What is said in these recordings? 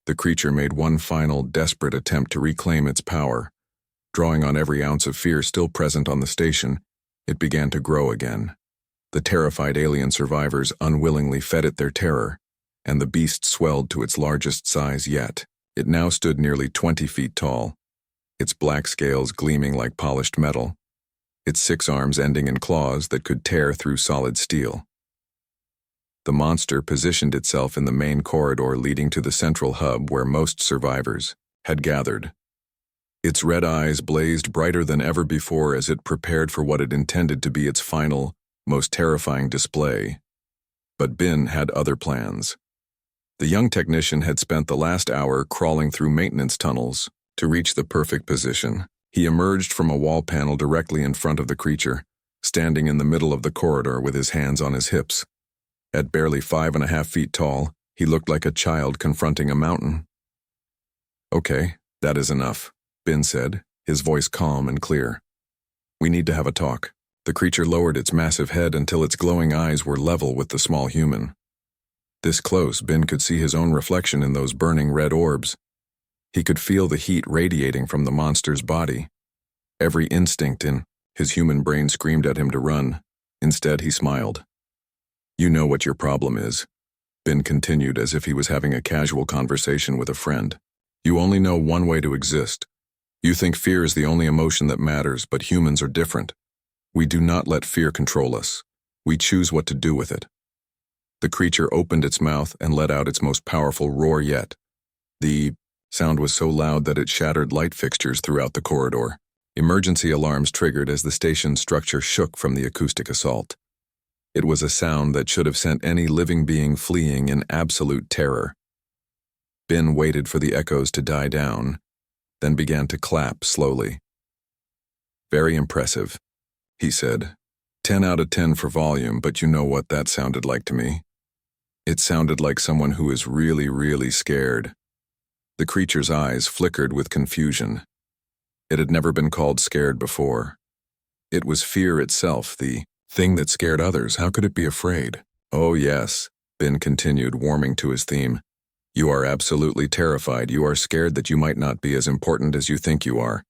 The creature made one final, desperate attempt to reclaim its power. Drawing on every ounce of fear still present on the station, it began to grow again. The terrified alien survivors unwillingly fed it their terror, and the beast swelled to its largest size yet. It now stood nearly 20 feet tall, its black scales gleaming like polished metal, its 6 arms ending in claws that could tear through solid steel. The monster positioned itself in the main corridor leading to the central hub where most survivors had gathered. Its red eyes blazed brighter than ever before as it prepared for what it intended to be its final, most terrifying display. But Ben had other plans. The young technician had spent the last hour crawling through maintenance tunnels to reach the perfect position. He emerged from a wall panel directly in front of the creature, standing in the middle of the corridor with his hands on his hips. At barely 5.5 feet tall, he looked like a child confronting a mountain. "Okay, that is enough," Ben said, his voice calm and clear. "We need to have a talk." The creature lowered its massive head until its glowing eyes were level with the small human. This close, Ben could see his own reflection in those burning red orbs. He could feel the heat radiating from the monster's body. Every instinct in his human brain screamed at him to run. Instead, he smiled. "You know what your problem is," Ben continued as if he was having a casual conversation with a friend. "You only know one way to exist. You think fear is the only emotion that matters, but humans are different. We do not let fear control us. We choose what to do with it." The creature opened its mouth and let out its most powerful roar yet. The sound was so loud that it shattered light fixtures throughout the corridor. Emergency alarms triggered as the station's structure shook from the acoustic assault. It was a sound that should have sent any living being fleeing in absolute terror. Ben waited for the echoes to die down, then began to clap slowly. "Very impressive," he said. 10 out of 10 for volume, but you know what that sounded like to me? It sounded like someone who is really, really scared." The creature's eyes flickered with confusion. It had never been called scared before. It was fear itself, the thing that scared others. How could it be afraid? "Oh yes," Ben continued, warming to his theme. "You are absolutely terrified. You are scared that you might not be as important as you think you are.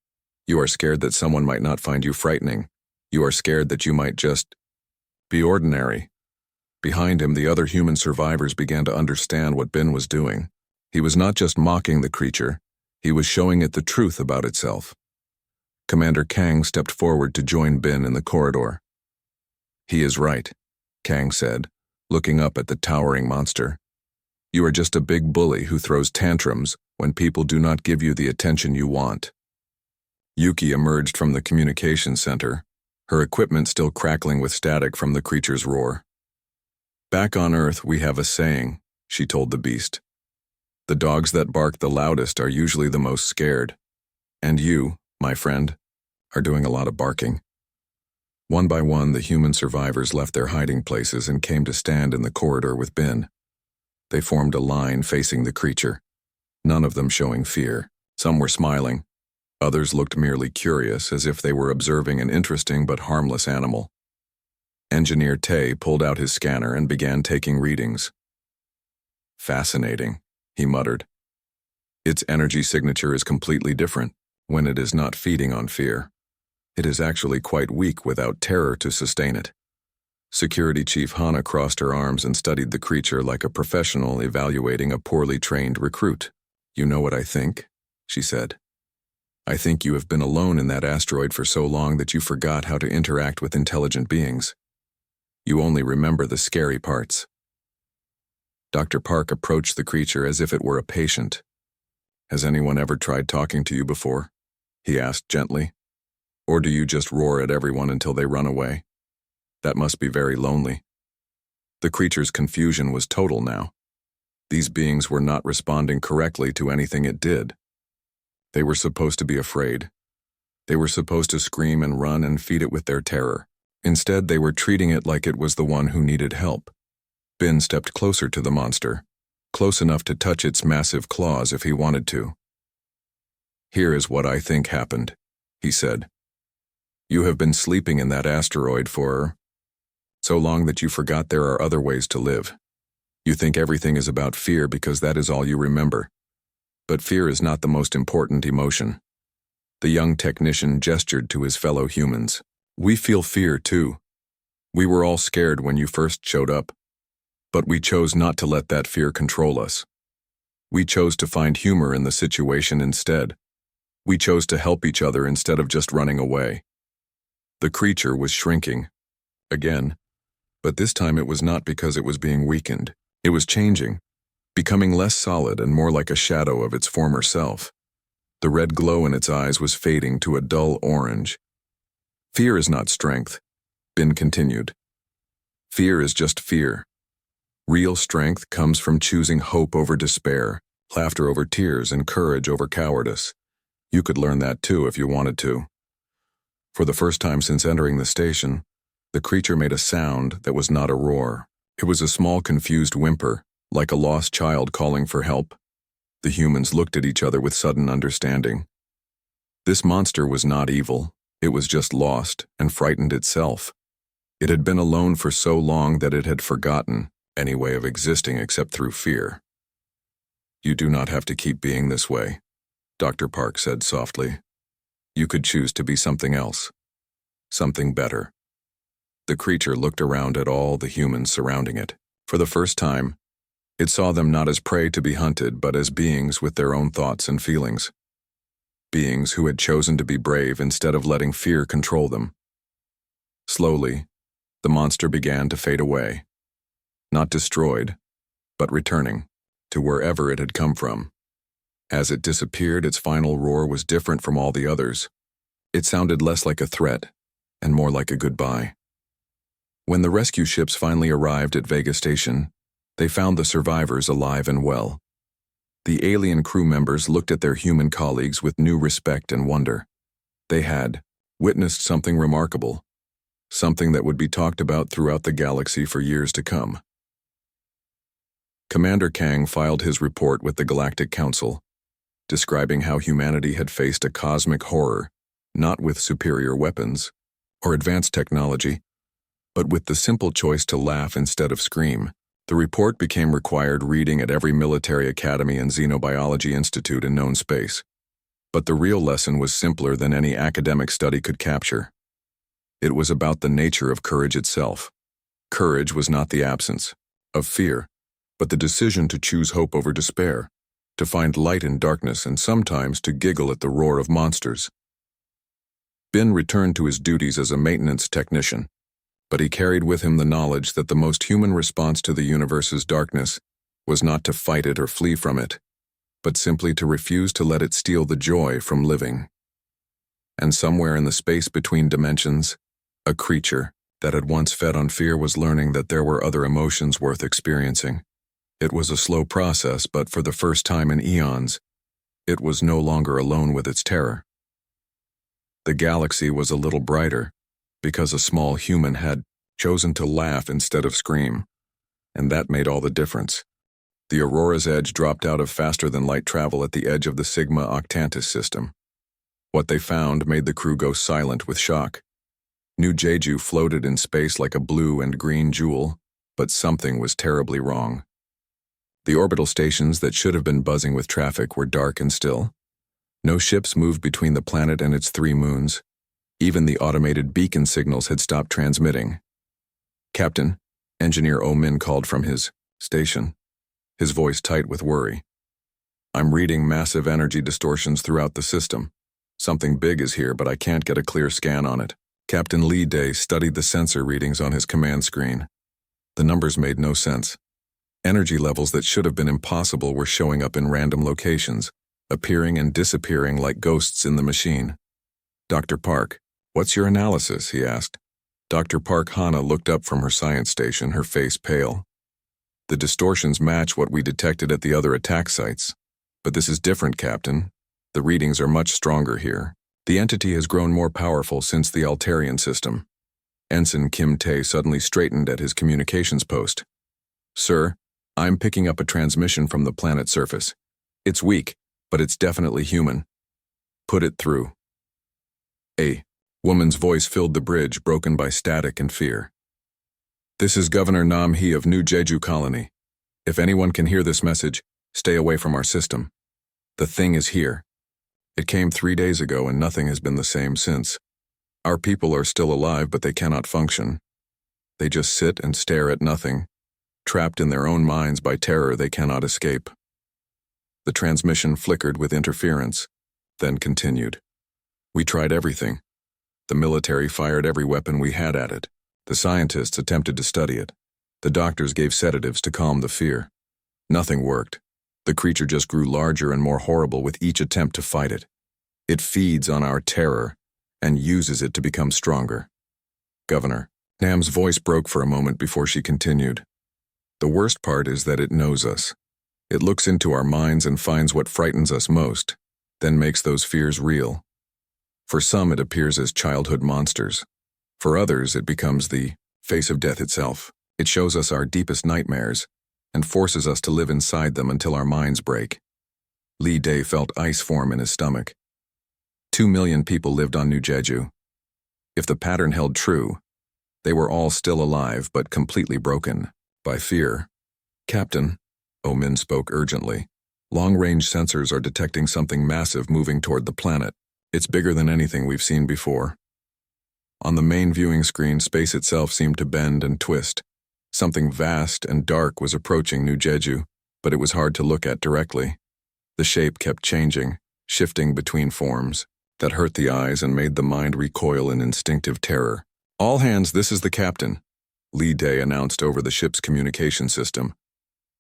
You are scared that someone might not find you frightening. You are scared that you might just be ordinary." Behind him, the other human survivors began to understand what Ben was doing. He was not just mocking the creature, he was showing it the truth about itself. Commander Kang stepped forward to join Ben in the corridor. "He is right," Kang said, looking up at the towering monster. "You are just a big bully who throws tantrums when people do not give you the attention you want." Yuki emerged from the communications center, her equipment still crackling with static from the creature's roar. "Back on Earth, we have a saying," she told the beast. "The dogs that bark the loudest are usually the most scared. And you, my friend, are doing a lot of barking." One by one, the human survivors left their hiding places and came to stand in the corridor with Ben. They formed a line facing the creature, none of them showing fear. Some were smiling. Others looked merely curious, as if they were observing an interesting but harmless animal. Engineer Tay pulled out his scanner and began taking readings. "Fascinating," he muttered. "Its energy signature is completely different when it is not feeding on fear. It is actually quite weak without terror to sustain it." Security Chief Hana crossed her arms and studied the creature like a professional evaluating a poorly trained recruit. "You know what I think?" she said. "I think you have been alone in that asteroid for so long that you forgot how to interact with intelligent beings. You only remember the scary parts." Dr. Park approached the creature as if it were a patient. "Has anyone ever tried talking to you before?" he asked gently. "Or do you just roar at everyone until they run away? That must be very lonely." The creature's confusion was total now. These beings were not responding correctly to anything it did. They were supposed to be afraid. They were supposed to scream and run and feed it with their terror. Instead, they were treating it like it was the one who needed help. Ben stepped closer to the monster, close enough to touch its massive claws if he wanted to. "Here is what I think happened," he said. "You have been sleeping in that asteroid for so long that you forgot there are other ways to live. You think everything is about fear because that is all you remember. But fear is not the most important emotion. The young technician gestured to his fellow humans. We feel fear too. We were all scared when you first showed up. But we chose not to let that fear control us. We chose to find humor in the situation instead. We chose to help each other instead of just running away. The creature was shrinking. Again. But this time it was not because it was being weakened. It was changing, becoming less solid and more like a shadow of its former self. The red glow in its eyes was fading to a dull orange. Fear is not strength, Bin continued. Fear is just fear. Real strength comes from choosing hope over despair, laughter over tears, and courage over cowardice. You could learn that too if you wanted to. For the first time since entering the station, the creature made a sound that was not a roar. It was a small, confused whimper, like a lost child calling for help. The humans looked at each other with sudden understanding. This monster was not evil. It was just lost and frightened itself. It had been alone for so long that it had forgotten any way of existing except through fear. You do not have to keep being this way, Dr. Park said softly. You could choose to be something else, something better. The creature looked around at all the humans surrounding it. For the first time, it saw them not as prey to be hunted, but as beings with their own thoughts and feelings. Beings who had chosen to be brave instead of letting fear control them. Slowly, the monster began to fade away. Not destroyed, but returning to wherever it had come from. As it disappeared, its final roar was different from all the others. It sounded less like a threat and more like a goodbye. When the rescue ships finally arrived at Vega Station, they found the survivors alive and well. The alien crew members looked at their human colleagues with new respect and wonder. They had witnessed something remarkable, something that would be talked about throughout the galaxy for years to come. Commander Kang filed his report with the Galactic Council, describing how humanity had faced a cosmic horror, not with superior weapons or advanced technology, but with the simple choice to laugh instead of scream. The report became required reading at every military academy and xenobiology institute in known space. But the real lesson was simpler than any academic study could capture. It was about the nature of courage itself. Courage was not the absence of fear, but the decision to choose hope over despair, to find light in darkness, and sometimes to giggle at the roar of monsters. Bin returned to his duties as a maintenance technician, but he carried with him the knowledge that the most human response to the universe's darkness was not to fight it or flee from it, but simply to refuse to let it steal the joy from living. And somewhere in the space between dimensions, a creature that had once fed on fear was learning that there were other emotions worth experiencing. It was a slow process, but for the first time in eons, it was no longer alone with its terror. The galaxy was a little brighter, because a small human had chosen to laugh instead of scream, and that made all the difference. The Aurora's edge dropped out of faster-than-light travel at the edge of the Sigma Octantis system. What they found made the crew go silent with shock. New Jeju floated in space like a blue and green jewel, but something was terribly wrong. The orbital stations that should have been buzzing with traffic were dark and still. No ships moved between the planet and its 3 moons. Even the automated beacon signals had stopped transmitting. Captain, Engineer Oh-min called from his station, his voice tight with worry. I'm reading massive energy distortions throughout the system. Something big is here, but I can't get a clear scan on it. Captain Lee Day studied the sensor readings on his command screen. The numbers made no sense. Energy levels that should have been impossible were showing up in random locations, appearing and disappearing like ghosts in the machine. Dr. Park, what's your analysis? He asked. Dr. Park Hana looked up from her science station, her face pale. The distortions match what we detected at the other attack sites. But this is different, Captain. The readings are much stronger here. The entity has grown more powerful since the Altarian system. Ensign Kim Tae suddenly straightened at his communications post. Sir, I'm picking up a transmission from the planet's surface. It's weak, but it's definitely human. Put it through. A woman's voice filled the bridge, broken by static and fear. This is Governor Nam Hee of New Jeju Colony. If anyone can hear this message, stay away from our system. The thing is here. It came 3 days ago and nothing has been the same since. Our people are still alive, but they cannot function. They just sit and stare at nothing, trapped in their own minds by terror they cannot escape. The transmission flickered with interference, then continued. We tried everything. The military fired every weapon we had at it. The scientists attempted to study it. The doctors gave sedatives to calm the fear. Nothing worked. The creature just grew larger and more horrible with each attempt to fight it. It feeds on our terror and uses it to become stronger. Governor, Nam's voice broke for a moment before she continued. The worst part is that it knows us. It looks into our minds and finds what frightens us most, then makes those fears real. For some, it appears as childhood monsters. For others, it becomes the face of death itself. It shows us our deepest nightmares and forces us to live inside them until our minds break. Lee Day felt ice form in his stomach. 2 million people lived on New Jeju. If the pattern held true, they were all still alive but completely broken by fear. Captain, Oh-min spoke urgently. Long-range sensors are detecting something massive moving toward the planet. It's bigger than anything we've seen before. On the main viewing screen, space itself seemed to bend and twist. Something vast and dark was approaching New Jeju, but it was hard to look at directly. The shape kept changing, shifting between forms. That hurt the eyes and made the mind recoil in instinctive terror. All hands, this is the captain, Lee Day announced over the ship's communication system.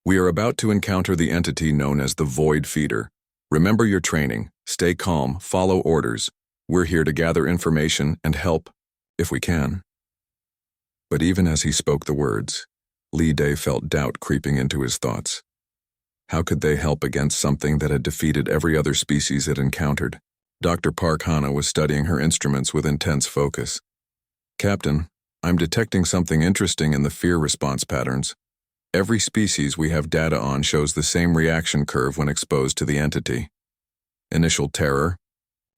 We are about to encounter the entity known as the Void Feeder. Remember your training, stay calm, follow orders. We're here to gather information and help, if we can. But even as he spoke the words, Lee Day felt doubt creeping into his thoughts. How could they help against something that had defeated every other species it encountered? Dr. Park Hana was studying her instruments with intense focus. Captain, I'm detecting something interesting in the fear response patterns. Every species we have data on shows the same reaction curve when exposed to the entity. Initial terror,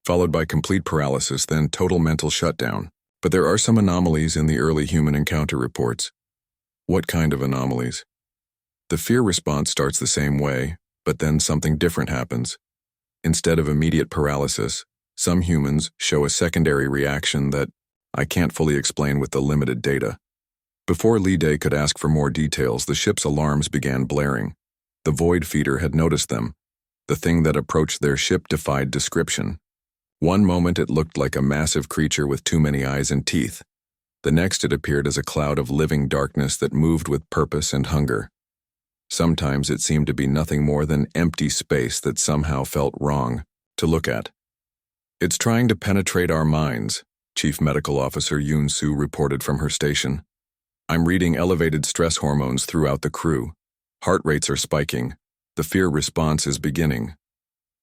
followed by complete paralysis, then total mental shutdown. But there are some anomalies in the early human encounter reports. What kind of anomalies? The fear response starts the same way, but then something different happens. Instead of immediate paralysis, some humans show a secondary reaction that I can't fully explain with the limited data. Before Lee Day could ask for more details, the ship's alarms began blaring. The Void Feeder had noticed them. The thing that approached their ship defied description. One moment it looked like a massive creature with too many eyes and teeth. The next it appeared as a cloud of living darkness that moved with purpose and hunger. Sometimes it seemed to be nothing more than empty space that somehow felt wrong to look at. It's trying to penetrate our minds, Chief Medical Officer Yoon Soo reported from her station. I'm reading elevated stress hormones throughout the crew. Heart rates are spiking. The fear response is beginning.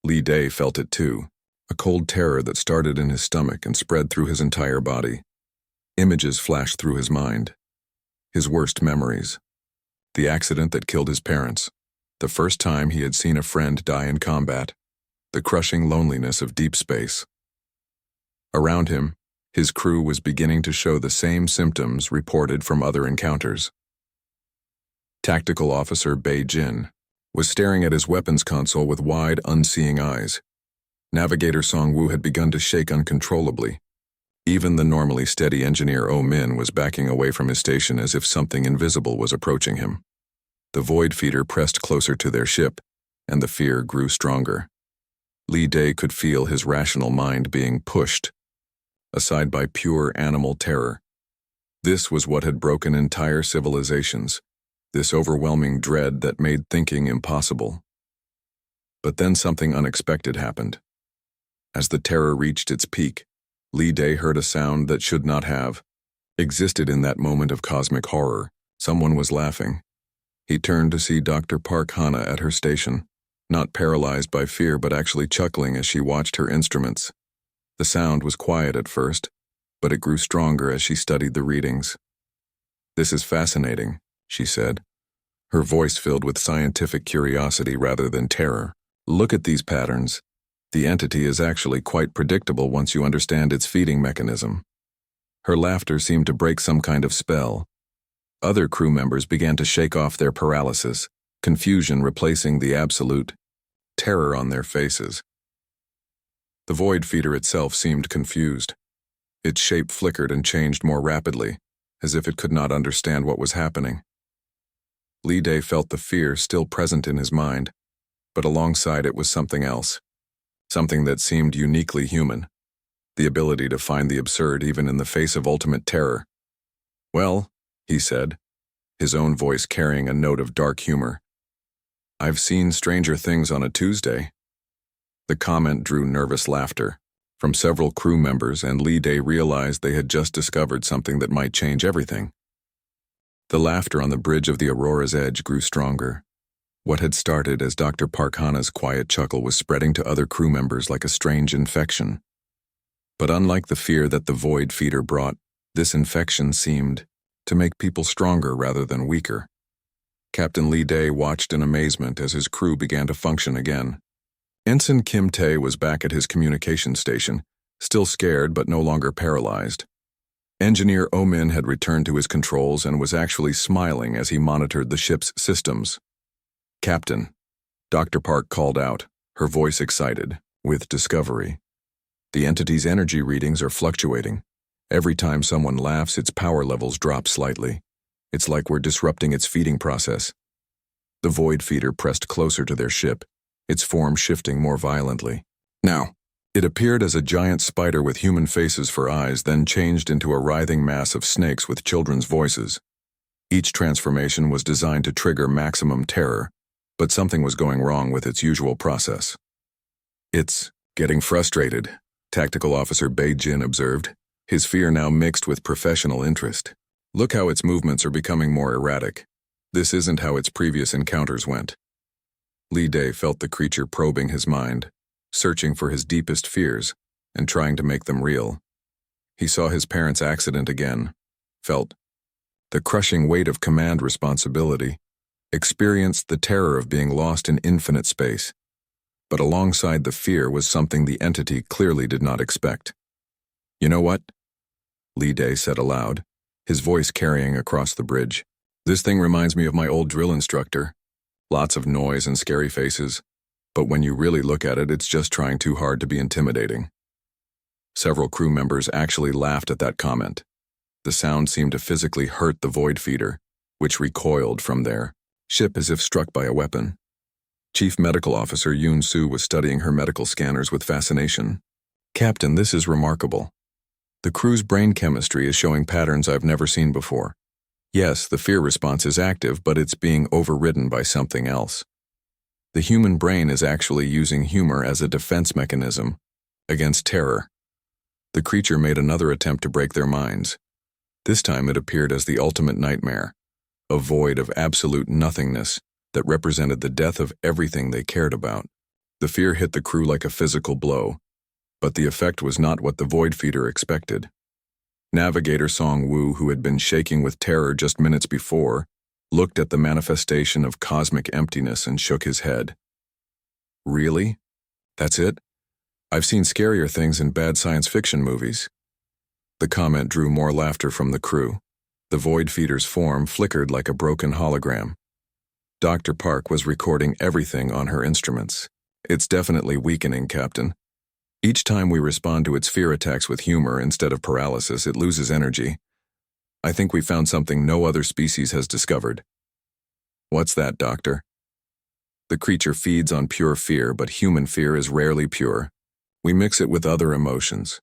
Lee Day felt it too. A cold terror that started in his stomach and spread through his entire body. Images flashed through his mind. His worst memories. The accident that killed his parents. The first time he had seen a friend die in combat. The crushing loneliness of deep space. Around him, his crew was beginning to show the same symptoms reported from other encounters. Tactical Officer Bei Jin was staring at his weapons console with wide, unseeing eyes. Navigator Song-woo had begun to shake uncontrollably. Even the normally steady engineer Oh-min was backing away from his station as if something invisible was approaching him. The Void Feeder pressed closer to their ship, and the fear grew stronger. Lee Day could feel his rational mind being pushed, aside by pure animal terror. This was what had broken entire civilizations, this overwhelming dread that made thinking impossible. But then something unexpected happened. As the terror reached its peak, Lee Day heard a sound that should not have existed in that moment of cosmic horror. Someone was laughing. He turned to see Dr. Park Hana at her station, not paralyzed by fear but actually chuckling as she watched her instruments. The sound was quiet at first, but it grew stronger as she studied the readings. This is fascinating, she said, her voice filled with scientific curiosity rather than terror. Look at these patterns. The entity is actually quite predictable once you understand its feeding mechanism. Her laughter seemed to break some kind of spell. Other crew members began to shake off their paralysis, confusion replacing the absolute terror on their faces. The void feeder itself seemed confused. Its shape flickered and changed more rapidly, as if it could not understand what was happening. Li Day felt the fear still present in his mind, but alongside it was something else, something that seemed uniquely human, the ability to find the absurd even in the face of ultimate terror. "Well," he said, his own voice carrying a note of dark humor, "I've seen stranger things on a Tuesday." The comment drew nervous laughter from several crew members, and Li Day realized they had just discovered something that might change everything. The laughter on the bridge of the Aurora's edge grew stronger. What had started as Dr. Park Hana's quiet chuckle was spreading to other crew members like a strange infection. But unlike the fear that the void feeder brought, this infection seemed to make people stronger rather than weaker. Captain Li Day watched in amazement as his crew began to function again. Ensign Kim Tae was back at his communication station, still scared but no longer paralyzed. Engineer Oh Min had returned to his controls and was actually smiling as he monitored the ship's systems. "Captain," Dr. Park called out, her voice excited, with discovery. "The entity's energy readings are fluctuating. Every time someone laughs, its power levels drop slightly. It's like we're disrupting its feeding process." The void feeder pressed closer to their ship, its form shifting more violently. Now, it appeared as a giant spider with human faces for eyes, then changed into a writhing mass of snakes with children's voices. Each transformation was designed to trigger maximum terror, but something was going wrong with its usual process. "It's getting frustrated," Tactical Officer Bei Jin observed, his fear now mixed with professional interest. "Look how its movements are becoming more erratic. This isn't how its previous encounters went." Li Day felt the creature probing his mind, searching for his deepest fears and trying to make them real. He saw his parents' accident again, felt the crushing weight of command responsibility, experienced the terror of being lost in infinite space. But alongside the fear was something the entity clearly did not expect. "You know what?" Li Day said aloud, his voice carrying across the bridge. "This thing reminds me of my old drill instructor. Lots of noise and scary faces, but when you really look at it, it's just trying too hard to be intimidating." Several crew members actually laughed at that comment. The sound seemed to physically hurt the void feeder, which recoiled from their ship as if struck by a weapon. Chief Medical Officer Yoon Soo was studying her medical scanners with fascination. "Captain, this is remarkable. The crew's brain chemistry is showing patterns I've never seen before. Yes, the fear response is active, but it's being overridden by something else. The human brain is actually using humor as a defense mechanism against terror." The creature made another attempt to break their minds. This time it appeared as the ultimate nightmare, a void of absolute nothingness that represented the death of everything they cared about. The fear hit the crew like a physical blow, but the effect was not what the void feeder expected. Navigator Song Woo, who had been shaking with terror just minutes before, looked at the manifestation of cosmic emptiness and shook his head. "Really? That's it? I've seen scarier things in bad science fiction movies." The comment drew more laughter from the crew. The void feeder's form flickered like a broken hologram. Dr. Park was recording everything on her instruments. "It's definitely weakening, Captain. Each time we respond to its fear attacks with humor instead of paralysis, it loses energy. I think we found something no other species has discovered." "What's that, Doctor?" "The creature feeds on pure fear, but human fear is rarely pure. We mix it with other emotions.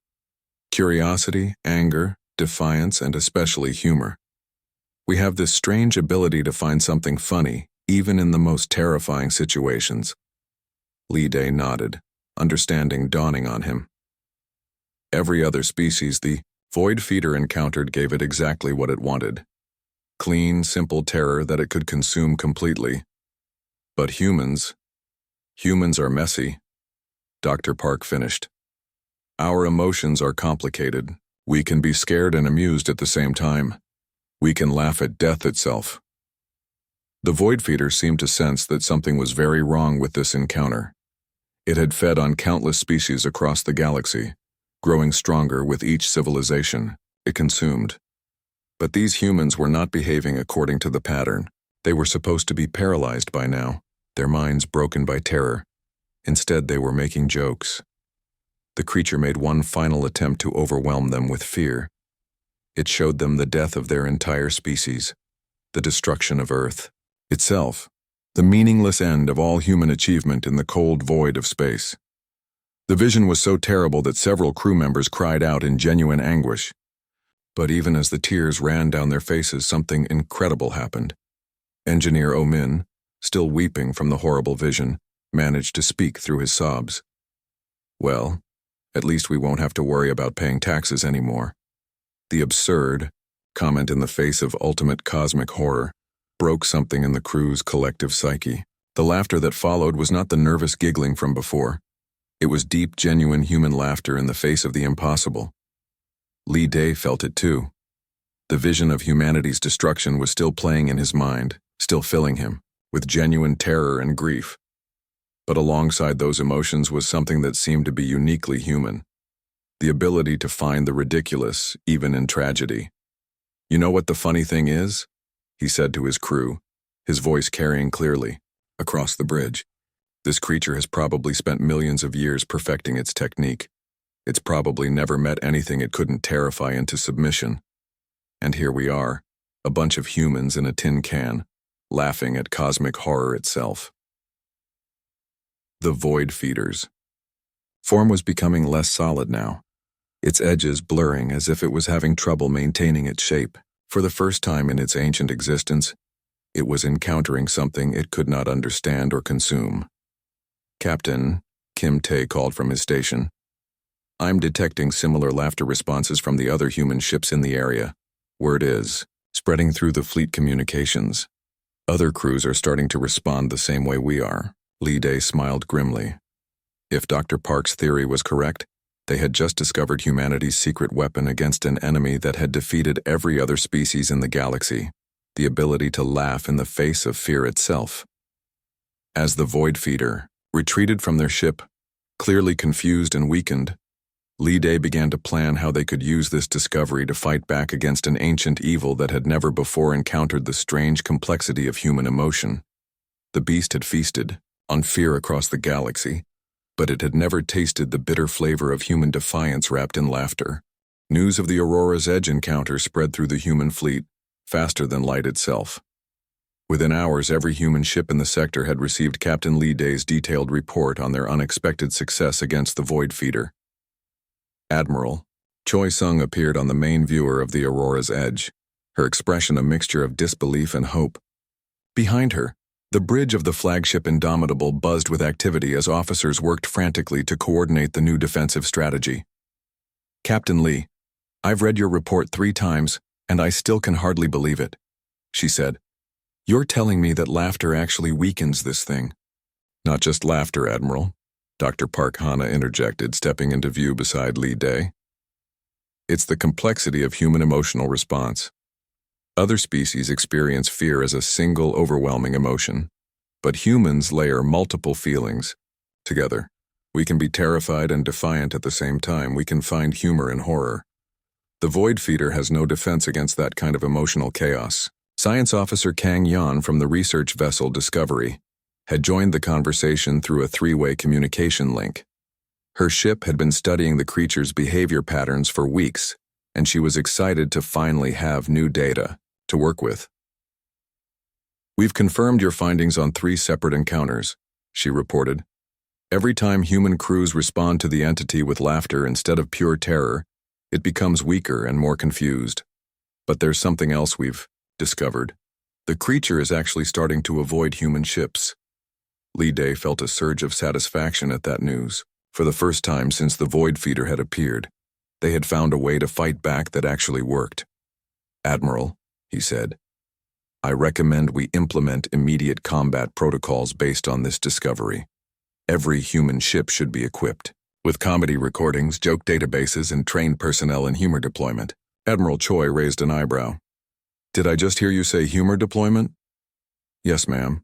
Curiosity, anger, defiance, and especially humor. We have this strange ability to find something funny, even in the most terrifying situations." Li Day nodded, understanding dawning on him. Every other species the void feeder encountered gave it exactly what it wanted. Clean, simple terror that it could consume completely. But humans are messy. Dr. Park finished. "Our emotions are complicated. We can be scared and amused at the same time. We can laugh at death itself." The void feeder seemed to sense that something was very wrong with this encounter. It had fed on countless species across the galaxy, growing stronger with each civilization it consumed. But these humans were not behaving according to the pattern. They were supposed to be paralyzed by now, their minds broken by terror. Instead, they were making jokes. The creature made one final attempt to overwhelm them with fear. It showed them the death of their entire species, the destruction of Earth itself, the meaningless end of all human achievement in the cold void of space. The vision was so terrible that several crew members cried out in genuine anguish. But even as the tears ran down their faces, something incredible happened. Engineer Omin, still weeping from the horrible vision, managed to speak through his sobs. Well, at least we won't have to worry about paying taxes anymore. The absurd comment in the face of ultimate cosmic horror broke something in the crew's collective psyche. The laughter that followed was not the nervous giggling from before. It was deep, genuine human laughter in the face of the impossible. Li Day felt it too. The vision of humanity's destruction was still playing in his mind, still filling him with genuine terror and grief. But alongside those emotions was something that seemed to be uniquely human: the ability to find the ridiculous, even in tragedy. "You know what the funny thing is?" he said to his crew, his voice carrying clearly across the bridge. "This creature has probably spent millions of years perfecting its technique. It's probably never met anything it couldn't terrify into submission. And here we are, a bunch of humans in a tin can, laughing at cosmic horror itself." The Void Feeders. Form was becoming less solid now, its edges blurring as if it was having trouble maintaining its shape. For the first time in its ancient existence, it was encountering something it could not understand or consume. "Captain," Kim Tae called from his station, "I'm detecting similar laughter responses from the other human ships in the area. Word is spreading through the fleet communications. Other crews are starting to respond the same way we are." Li Day smiled grimly. If Dr. Park's theory was correct, they had just discovered humanity's secret weapon against an enemy that had defeated every other species in the galaxy: the ability to laugh in the face of fear itself. As the Void Feeder retreated from their ship, clearly confused and weakened, Li Day began to plan how they could use this discovery to fight back against an ancient evil that had never before encountered the strange complexity of human emotion. The beast had feasted on fear across the galaxy, but it had never tasted the bitter flavor of human defiance wrapped in laughter. News of the Aurora's Edge encounter spread through the human fleet, faster than light itself. Within hours, every human ship in the sector had received Captain Li Day's detailed report on their unexpected success against the Void Feeder. Admiral Choi Sung appeared on the main viewer of the Aurora's Edge, her expression a mixture of disbelief and hope. Behind her, the bridge of the flagship Indomitable buzzed with activity as officers worked frantically to coordinate the new defensive strategy. "Captain Lee, I've read your report 3 times, and I still can hardly believe it," she said. "You're telling me that laughter actually weakens this thing." "Not just laughter, Admiral," Dr. Park Hana interjected, stepping into view beside Li Day. "It's the complexity of human emotional response. Other species experience fear as a single overwhelming emotion, but humans layer multiple feelings together. We can be terrified and defiant at the same time. We can find humor in horror. The Void Feeder has no defense against that kind of emotional chaos." Science Officer Kang Yan from the research vessel Discovery had joined the conversation through a 3-way communication link. Her ship had been studying the creature's behavior patterns for weeks, and she was excited to finally have new data to work with. "We've confirmed your findings on 3 separate encounters," she reported. "Every time human crews respond to the entity with laughter instead of pure terror, it becomes weaker and more confused. But there's something else we've discovered. The creature is actually starting to avoid human ships." Li Day felt a surge of satisfaction at that news. For the first time since the Void Feeder had appeared, they had found a way to fight back that actually worked. "Admiral," he said, "I recommend we implement immediate combat protocols based on this discovery. Every human ship should be equipped with comedy recordings, joke databases, and trained personnel in humor deployment." Admiral Choi raised an eyebrow. "Did I just hear you say humor deployment?" "Yes, ma'am.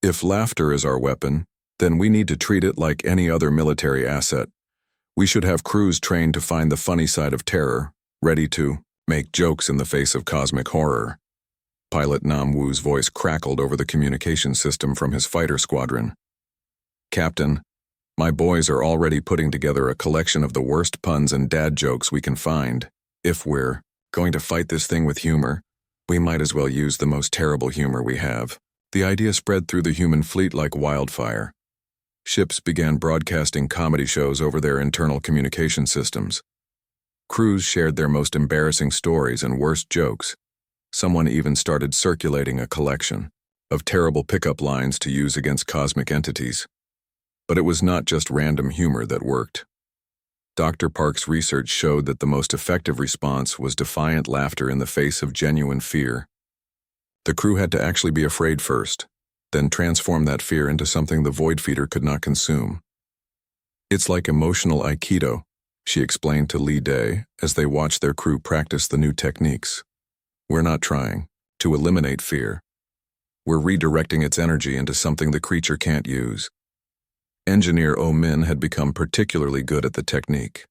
If laughter is our weapon, then we need to treat it like any other military asset. We should have crews trained to find the funny side of terror, ready to make jokes in the face of cosmic horror." Pilot Nam Wu's voice crackled over the communication system from his fighter squadron. Captain, my boys are already putting together a collection of the worst puns and dad jokes we can find. If we're going to fight this thing with humor, we might as well use the most terrible humor we have. The idea spread through the human fleet like wildfire. Ships began broadcasting comedy shows over their internal communication systems. Crews shared their most embarrassing stories and worst jokes. Someone even started circulating a collection of terrible pickup lines to use against cosmic entities. But it was not just random humor that worked. Dr. Park's research showed that the most effective response was defiant laughter in the face of genuine fear. The crew had to actually be afraid first, then transform that fear into something the void feeder could not consume. It's like emotional aikido, she explained to Lee Day as they watched their crew practice the new techniques. We're not trying to eliminate fear. We're redirecting its energy into something the creature can't use. Engineer O-Min had become particularly good at the technique.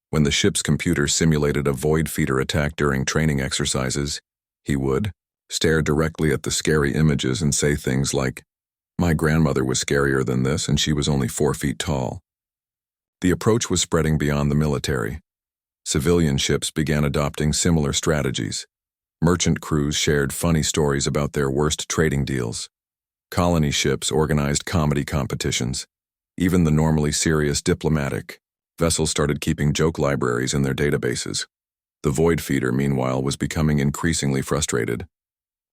When the ship's computer simulated a void feeder attack during training exercises, he would stare directly at the scary images and say things like, "My grandmother was scarier than this and she was only 4 feet tall." The approach was spreading beyond the military. Civilian ships began adopting similar strategies. Merchant crews shared funny stories about their worst trading deals. Colony ships organized comedy competitions. Even the normally serious diplomatic vessels started keeping joke libraries in their databases. The void feeder, meanwhile, was becoming increasingly frustrated.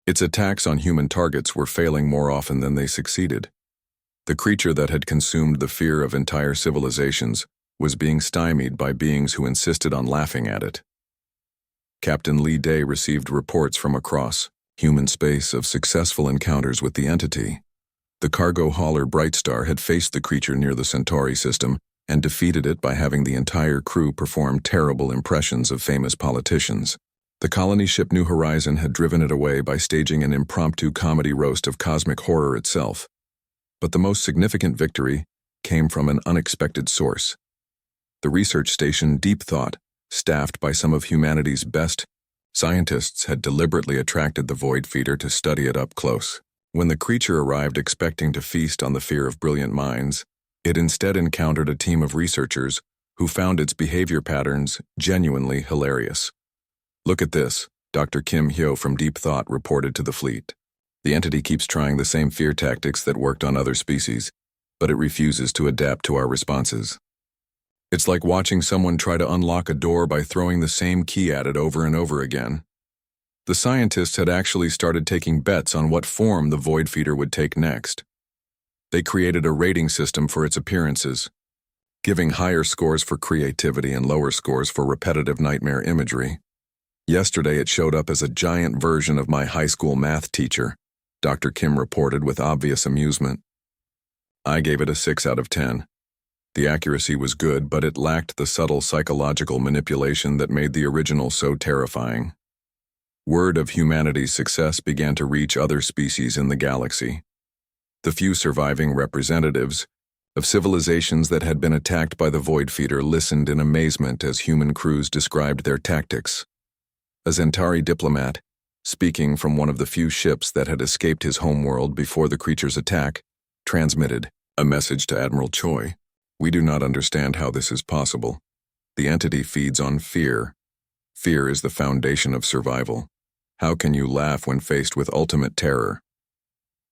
Its attacks on human targets were failing more often than they succeeded. The creature that had consumed the fear of entire civilizations was being stymied by beings who insisted on laughing at it. Captain Lee Day received reports from across human space of successful encounters with the entity. The cargo hauler Brightstar had faced the creature near the Centauri system and defeated it by having the entire crew perform terrible impressions of famous politicians. The colony ship New Horizon had driven it away by staging an impromptu comedy roast of cosmic horror itself. But the most significant victory came from an unexpected source. The research station Deep Thought, staffed by some of humanity's best scientists, had deliberately attracted the void feeder to study it up close. When the creature arrived expecting to feast on the fear of brilliant minds, it instead encountered a team of researchers who found its behavior patterns genuinely hilarious. "Look at this," Dr. Kim Hyo from Deep Thought reported to the fleet. "The entity keeps trying the same fear tactics that worked on other species, but it refuses to adapt to our responses. It's like watching someone try to unlock a door by throwing the same key at it over and over again." The scientists had actually started taking bets on what form the void feeder would take next. They created a rating system for its appearances, giving higher scores for creativity and lower scores for repetitive nightmare imagery. "Yesterday it showed up as a giant version of my high school math teacher," Dr. Kim reported with obvious amusement. "I gave it a 6 out of 10. The accuracy was good, but it lacked the subtle psychological manipulation that made the original so terrifying." Word of humanity's success began to reach other species in the galaxy. The few surviving representatives of civilizations that had been attacked by the void feeder listened in amazement as human crews described their tactics. A Zentari diplomat, speaking from one of the few ships that had escaped his homeworld before the creature's attack, transmitted a message to Admiral Choi. "We do not understand how this is possible. The entity feeds on fear. Fear is the foundation of survival. How can you laugh when faced with ultimate terror?"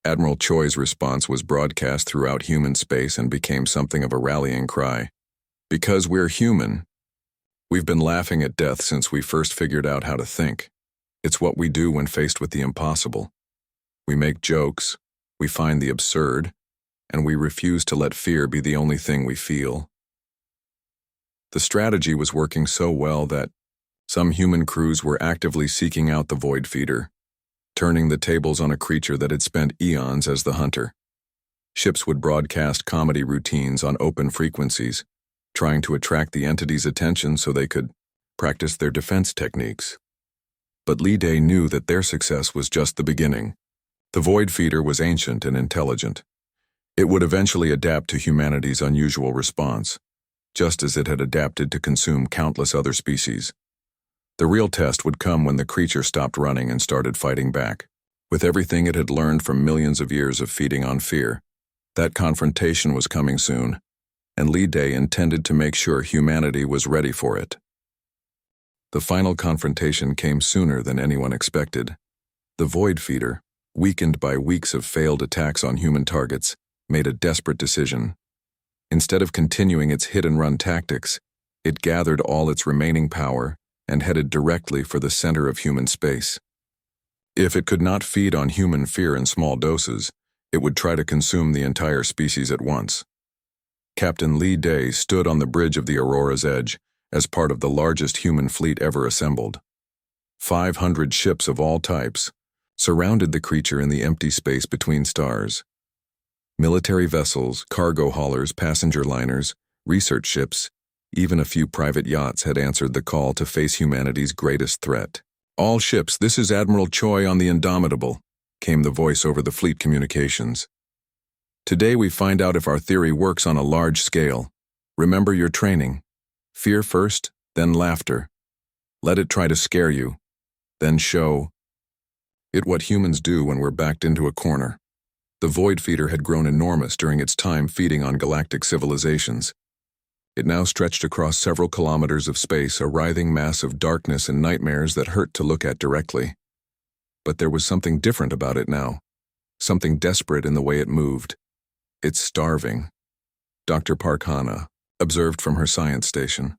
Admiral Choi's response was broadcast throughout human space and became something of a rallying cry. "Because we're human. We've been laughing at death since we first figured out how to think. It's what we do when faced with the impossible. We make jokes, we find the absurd, and we refuse to let fear be the only thing we feel." The strategy was working so well that some human crews were actively seeking out the void feeder, turning the tables on a creature that had spent eons as the hunter. Ships would broadcast comedy routines on open frequencies, trying to attract the entity's attention so they could practice their defense techniques. But Lee Day knew that their success was just the beginning. The void feeder was ancient and intelligent. It would eventually adapt to humanity's unusual response, just as it had adapted to consume countless other species. The real test would come when the creature stopped running and started fighting back. With everything it had learned from millions of years of feeding on fear, That confrontation was coming soon, and Li Day intended to make sure humanity was ready for it. The final confrontation came sooner than anyone expected. The Void Feeder, weakened by weeks of failed attacks on human targets, made a desperate decision. Instead of continuing its hit-and-run tactics, it gathered all its remaining power and headed directly for the center of human space. If it could not feed on human fear in small doses, it would try to consume the entire species at once. Captain Li Day stood on the bridge of the Aurora's edge as part of the largest human fleet ever assembled. 500 ships of all types surrounded the creature in the empty space between stars. Military vessels, cargo haulers, passenger liners, research ships, even a few private yachts had answered the call to face humanity's greatest threat. "All ships, this is Admiral Choi on the Indomitable," came the voice over the fleet communications. "Today we find out if our theory works on a large scale. Remember your training. Fear first, then laughter. Let it try to scare you, then show it what humans do when we're backed into a corner." The Void Feeder had grown enormous during its time feeding on galactic civilizations. It now stretched across several kilometers of space, a writhing mass of darkness and nightmares that hurt to look at directly. But there was something different about it now, something desperate in the way it moved. "It's starving," Dr. Parkhana observed from her science station.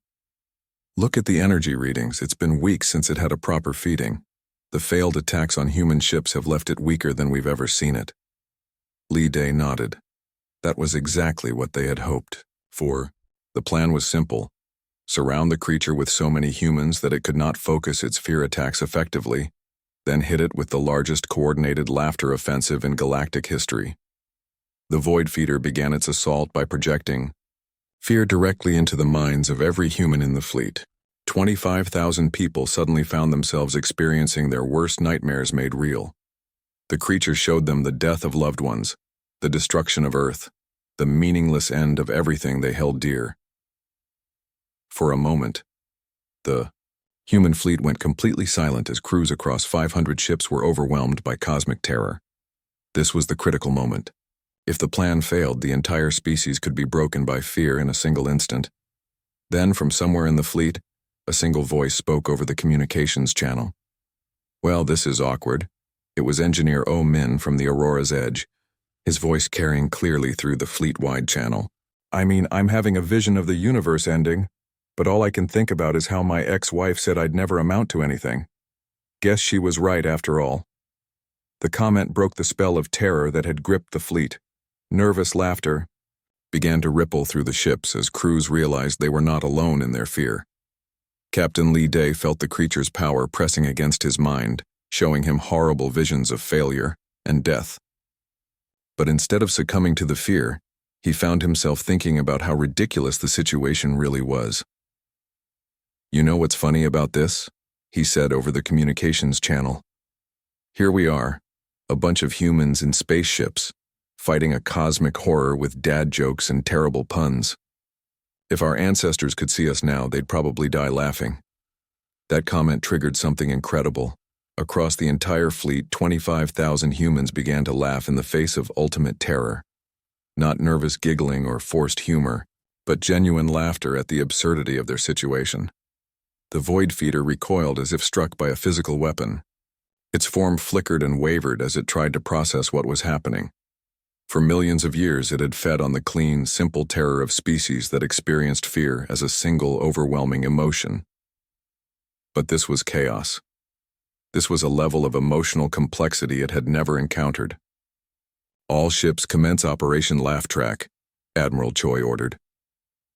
"Look at the energy readings. It's been weeks since it had a proper feeding. The failed attacks on human ships have left it weaker than we've ever seen it." Li Day nodded. That was exactly what they had hoped for. The plan was simple: surround the creature with so many humans that it could not focus its fear attacks effectively, then hit it with the largest coordinated laughter offensive in galactic history. The Void Feeder began its assault by projecting fear directly into the minds of every human in the fleet. 25,000 people suddenly found themselves experiencing their worst nightmares made real. The creature showed them the death of loved ones, the destruction of Earth, the meaningless end of everything they held dear. For a moment, the human fleet went completely silent as crews across 500 ships were overwhelmed by cosmic terror. This was the critical moment. If the plan failed, the entire species could be broken by fear in a single instant. Then, from somewhere in the fleet, a single voice spoke over the communications channel. "Well, this is awkward." It was Engineer Oh Min from the Aurora's Edge, his voice carrying clearly through the fleet-wide channel. "I mean, I'm having a vision of the universe ending, but all I can think about is how my ex-wife said I'd never amount to anything. Guess she was right after all." The comment broke the spell of terror that had gripped the fleet. Nervous laughter began to ripple through the ships as crews realized they were not alone in their fear. Captain Li Day felt the creature's power pressing against his mind, showing him horrible visions of failure and death. But instead of succumbing to the fear, he found himself thinking about how ridiculous the situation really was. "You know what's funny about this?" he said over the communications channel. "Here we are, a bunch of humans in spaceships, fighting a cosmic horror with dad jokes and terrible puns. If our ancestors could see us now, they'd probably die laughing." That comment triggered something incredible. Across the entire fleet, 25,000 humans began to laugh in the face of ultimate terror. Not nervous giggling or forced humor, but genuine laughter at the absurdity of their situation. The Void Feeder recoiled as if struck by a physical weapon. Its form flickered and wavered as it tried to process what was happening. For millions of years, it had fed on the clean, simple terror of species that experienced fear as a single, overwhelming emotion. But this was chaos. This was a level of emotional complexity it had never encountered. "All ships commence Operation Laugh Track," Admiral Choi ordered.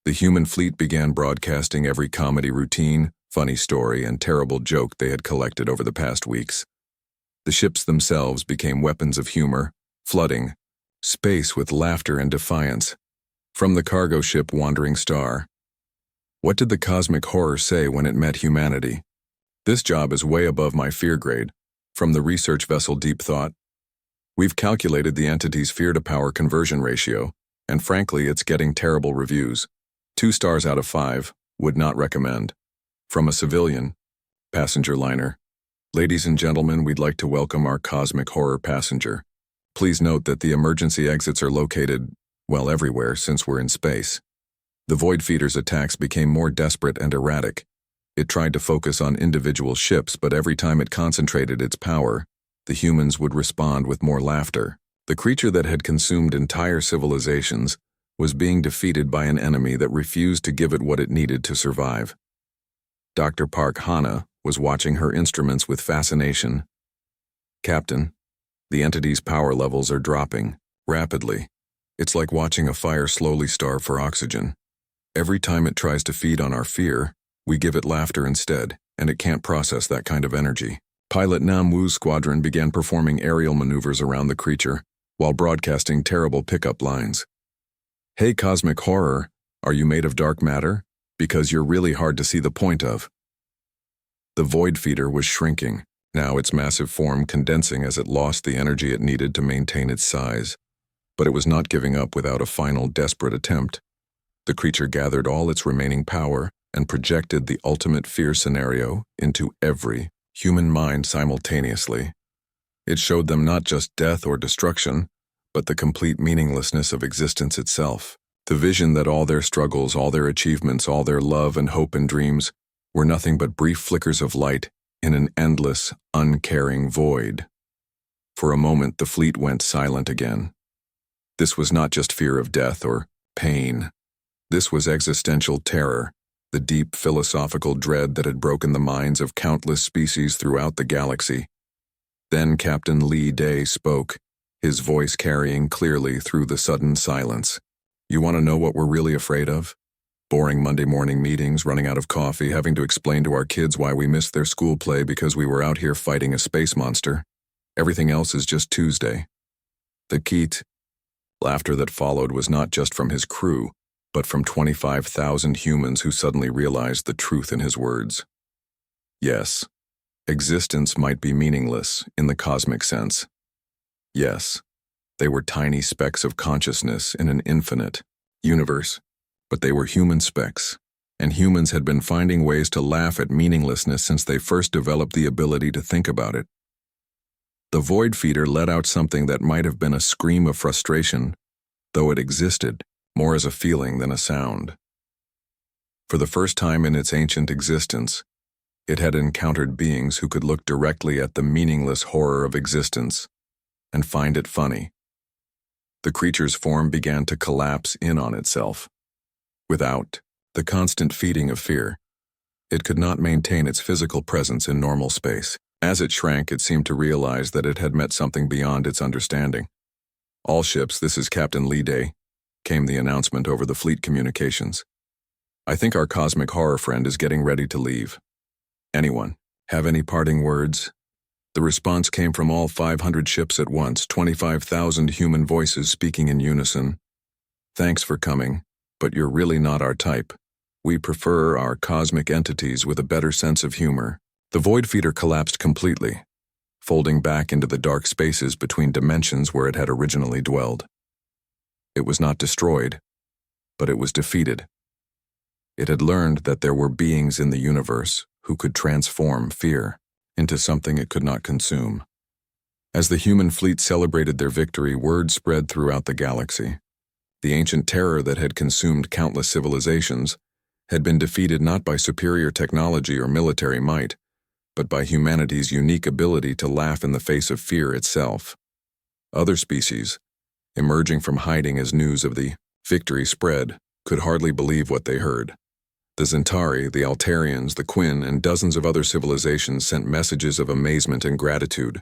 The human fleet began broadcasting every comedy routine, funny story, and terrible joke they had collected over the past weeks. The ships themselves became weapons of humor, flooding space with laughter and defiance. From the cargo ship Wandering Star, what did the cosmic horror say when it met humanity? "This job is way above my fear grade." From the research vessel Deep Thought, "We've calculated the entity's fear-to-power conversion ratio, and frankly, it's getting terrible reviews. 2 stars out of 5, would not recommend." From a civilian passenger liner, "Ladies and gentlemen, we'd like to welcome our cosmic horror passenger. Please note that the emergency exits are located, well, everywhere since we're in space. The Void Feeder's attacks became more desperate and erratic. It tried to focus on individual ships, but every time it concentrated its power, the humans would respond with more laughter. The creature that had consumed entire civilizations was being defeated by an enemy that refused to give it what it needed to survive. Dr. Park Hana was watching her instruments with fascination. Captain, the entity's power levels are dropping rapidly. It's like watching a fire slowly starve for oxygen. Every time it tries to feed on our fear, we give it laughter instead, and it can't process that kind of energy. Pilot Nam Wu's squadron began performing aerial maneuvers around the creature, while broadcasting terrible pickup lines. Hey cosmic horror, are you made of dark matter? Because you're really hard to see the point of. The Void Feeder was shrinking, now its massive form condensing as it lost the energy it needed to maintain its size. But it was not giving up without a final desperate attempt. The creature gathered all its remaining power and projected the ultimate fear scenario into every human mind simultaneously. It showed them not just death or destruction, but the complete meaninglessness of existence itself. The vision that all their struggles, all their achievements, all their love and hope and dreams were nothing but brief flickers of light in an endless, uncaring void. For a moment, the fleet went silent again. This was not just fear of death or pain. This was existential terror, the deep philosophical dread that had broken the minds of countless species throughout the galaxy. Then Captain Lee Day spoke, his voice carrying clearly through the sudden silence. You want to know what we're really afraid of? Boring Monday morning meetings, running out of coffee, having to explain to our kids why we missed their school play because we were out here fighting a space monster. Everything else is just Tuesday. The laughter that followed was not just from his crew, but from 25,000 humans who suddenly realized the truth in his words. Yes, existence might be meaningless in the cosmic sense. Yes, they were tiny specks of consciousness in an infinite universe, but they were human specks, and humans had been finding ways to laugh at meaninglessness since they first developed the ability to think about it. The Void Feeder let out something that might have been a scream of frustration, though it existed more as a feeling than a sound. For the first time in its ancient existence, it had encountered beings who could look directly at the meaningless horror of existence and find it funny. The creature's form began to collapse in on itself. Without the constant feeding of fear, it could not maintain its physical presence in normal space. As it shrank, it seemed to realize that it had met something beyond its understanding. All ships, this is Captain Lee Day, came the announcement over the fleet communications. I think our cosmic horror friend is getting ready to leave. Anyone have any parting words? The response came from all 500 ships at once, 25,000 human voices speaking in unison. Thanks for coming, but you're really not our type. We prefer our cosmic entities with a better sense of humor. The Void Feeder collapsed completely, folding back into the dark spaces between dimensions where it had originally dwelled. It was not destroyed, but it was defeated. It had learned that there were beings in the universe who could transform fear into something it could not consume. As the human fleet celebrated their victory, word spread throughout the galaxy. The ancient terror that had consumed countless civilizations had been defeated not by superior technology or military might, but by humanity's unique ability to laugh in the face of fear itself. Other species, emerging from hiding as news of the victory spread, could hardly believe what they heard. The Zentari, the Altarians, the Quinn, and dozens of other civilizations sent messages of amazement and gratitude.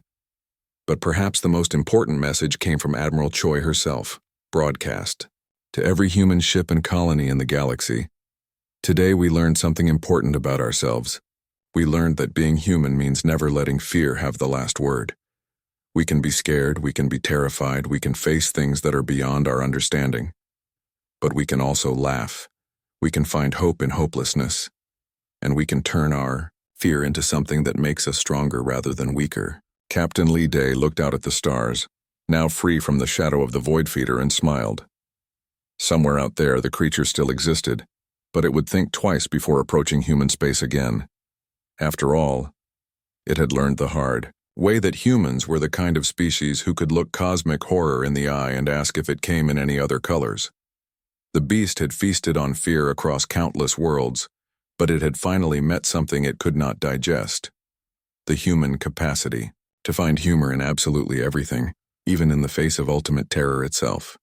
But perhaps the most important message came from Admiral Choi herself, broadcast to every human ship and colony in the galaxy. Today we learned something important about ourselves. We learned that being human means never letting fear have the last word. We can be scared, we can be terrified, we can face things that are beyond our understanding. But we can also laugh. We can find hope in hopelessness. And we can turn our fear into something that makes us stronger rather than weaker. Captain Lee Day looked out at the stars, now free from the shadow of the Void Feeder, and smiled. Somewhere out there, the creature still existed, but it would think twice before approaching human space again. After all, it had learned the hard Way that humans were the kind of species who could look cosmic horror in the eye and ask if it came in any other colors. The beast had feasted on fear across countless worlds, but it had finally met something it could not digest. The human capacity to find humor in absolutely everything, even in the face of ultimate terror itself.